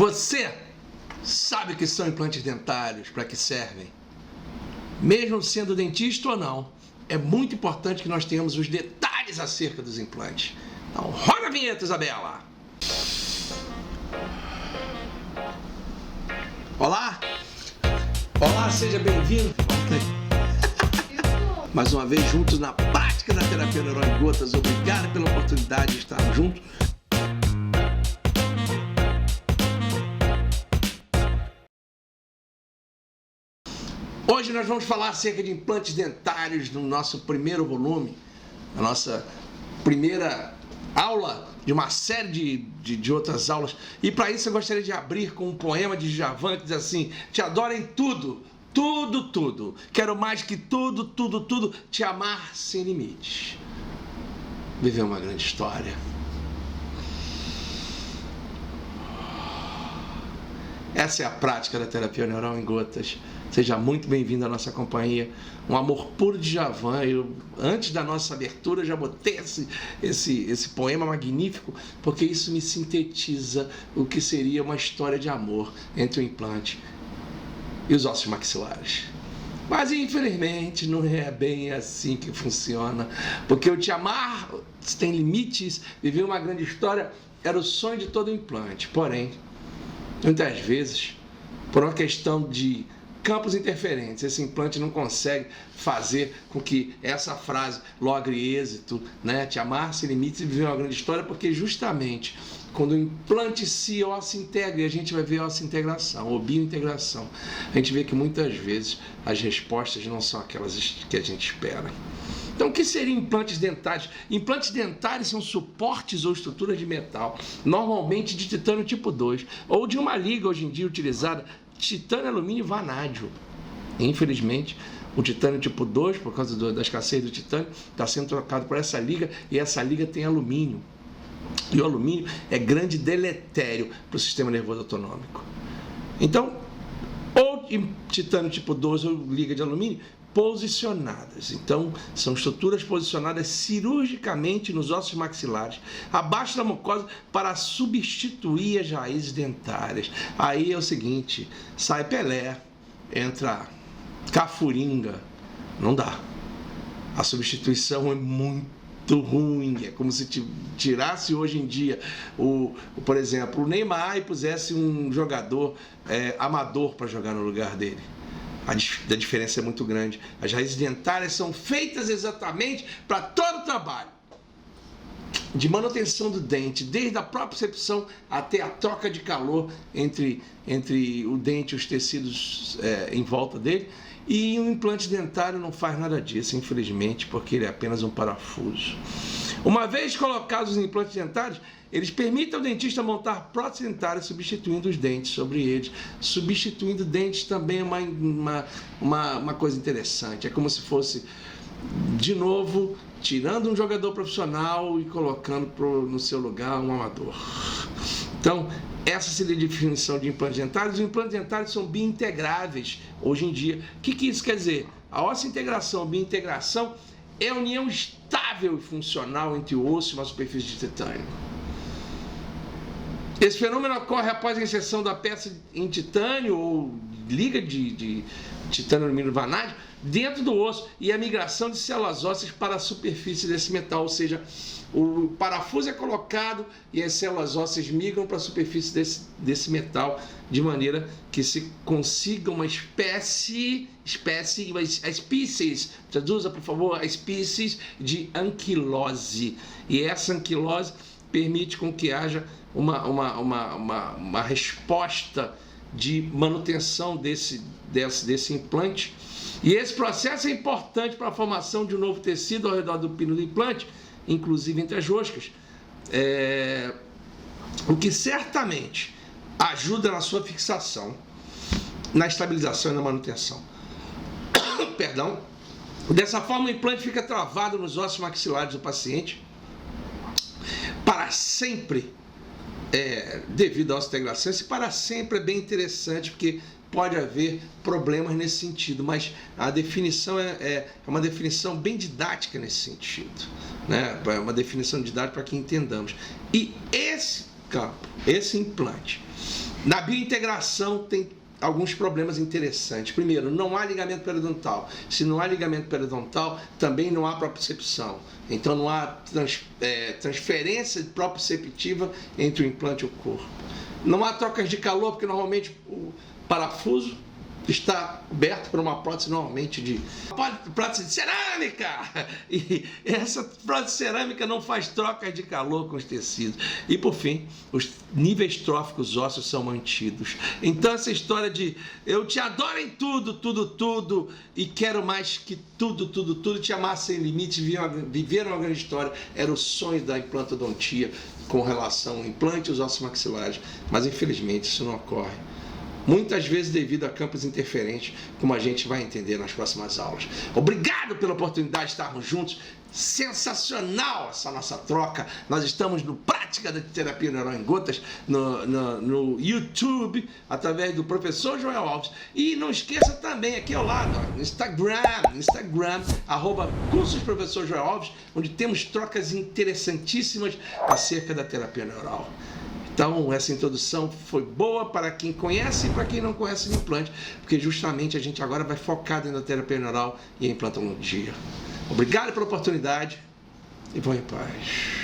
Você sabe o que são implantes dentários, para que servem? Mesmo sendo dentista ou não, é muito importante que nós tenhamos os detalhes acerca dos implantes. Então, roda a vinheta, Isabela! Olá! Olá, seja bem-vindo! Mais uma vez, juntos na prática da terapia neural em gotas. Obrigado pela oportunidade de estarmos juntos. Hoje nós vamos falar acerca de implantes dentários no nosso primeiro volume, a nossa primeira aula de uma série de outras aulas. E para isso eu gostaria de abrir com um poema de Djavan que diz assim: te adoro em tudo, tudo, tudo. Quero mais que tudo, tudo, tudo. Te amar sem limites. Viver uma grande história. Essa é a prática da terapia neural em gotas. Seja muito bem-vindo à nossa companhia. Um amor puro de Djavan. Antes da nossa abertura, já botei esse poema magnífico, porque isso me sintetiza o que seria uma história de amor entre o implante e os ossos maxilares. Mas, infelizmente, não é bem assim que funciona. Porque o te amar tem limites, viver uma grande história, era o sonho de todo implante. Porém, muitas vezes, por uma questão de campos interferentes, esse implante não consegue fazer com que essa frase logre êxito, né? Te amar sem limites e viver uma grande história, porque justamente quando o implante se osso integra, e a gente vai ver osso integração ou biointegração, a gente vê que muitas vezes as respostas não são aquelas que a gente espera. Então, o que seriam implantes dentários? Implantes dentários são suportes ou estruturas de metal, normalmente de titânio tipo 2, ou de uma liga hoje em dia utilizada, titânio, alumínio e vanádio. Infelizmente, o titânio tipo 2, por causa da escassez do titânio, está sendo trocado por essa liga, e essa liga tem alumínio. E o alumínio é grande deletério para o sistema nervoso autonômico. Então, ou titânio tipo 2 ou liga de alumínio, posicionadas. Então, são estruturas posicionadas cirurgicamente nos ossos maxilares, abaixo da mucosa, para substituir as raízes dentárias. Aí é o seguinte: sai Pelé, entra Cafuringa, não dá. A substituição é muito ruim. É como se tirasse hoje em dia, por exemplo, o Neymar e pusesse um jogador amador para jogar no lugar dele. A diferença é muito grande. As raízes dentárias são feitas exatamente para todo o trabalho de manutenção do dente, desde a propriocepção até a troca de calor entre o dente e os tecidos em volta dele. E um implante dentário não faz nada disso, infelizmente, porque ele é apenas um parafuso. Uma vez colocados os implantes dentários, eles permitem ao dentista montar próteses dentárias substituindo os dentes sobre eles. Substituindo dentes também é uma coisa interessante. É como se fosse, de novo, tirando um jogador profissional e colocando no seu lugar um amador. Então, essa seria a definição de implantes dentários. Os implantes dentários são biointegráveis hoje em dia. O que isso quer dizer? A osseointegração, biointegração, é a união estável e funcional entre o osso e uma superfície de titânio. Esse fenômeno ocorre após a inserção da peça em titânio ou liga de titânio, alumínio, vanádio dentro do osso e a migração de células ósseas para a superfície desse metal, ou seja, o parafuso é colocado e as células ósseas migram para a superfície desse metal, de maneira que se consiga uma traduza por favor, a espécie de anquilose. E essa anquilose permite com que haja uma resposta de manutenção desse implante. E esse processo é importante para a formação de um novo tecido ao redor do pino do implante, inclusive entre as roscas, o que certamente ajuda na sua fixação, na estabilização e na manutenção. Perdão. Dessa forma, o implante fica travado nos ossos maxilares do paciente para sempre, devido à osseointegração. Esse para sempre é bem interessante, porque pode haver problemas nesse sentido, mas a definição é uma definição bem didática nesse sentido, né? É uma definição didática para que entendamos. E esse campo, esse implante, Na biointegração tem alguns problemas interessantes. Primeiro, não há ligamento periodontal. Se não há ligamento periodontal, também não há propriocepção. Então não há transferência proprioceptiva entre o implante e o corpo. Não há trocas de calor, porque normalmente o parafuso está coberto por uma prótese normalmente de cerâmica, e essa prótese cerâmica não faz trocas de calor com os tecidos. E por fim, os níveis tróficos ósseos são mantidos. Então essa história de eu te adoro em tudo e quero mais que tudo, te amar sem limites, viver uma grande história, era o sonho da implantodontia com relação ao implante e os ossos maxilares, mas infelizmente isso não ocorre. Muitas vezes devido a campos interferentes, como a gente vai entender nas próximas aulas. Obrigado pela oportunidade de estarmos juntos. Sensacional essa nossa troca. Nós estamos no Prática da Terapia Neural em Gotas, no YouTube, através do professor Joel Alves. E não esqueça também aqui ao lado, no Instagram, @cursos professor Joel Alves, onde temos trocas interessantíssimas acerca da terapia neural. Então, essa introdução foi boa para quem conhece e para quem não conhece o implante, porque justamente a gente agora vai focar na terapia neural e a implantologia. Obrigado pela oportunidade e vão em paz.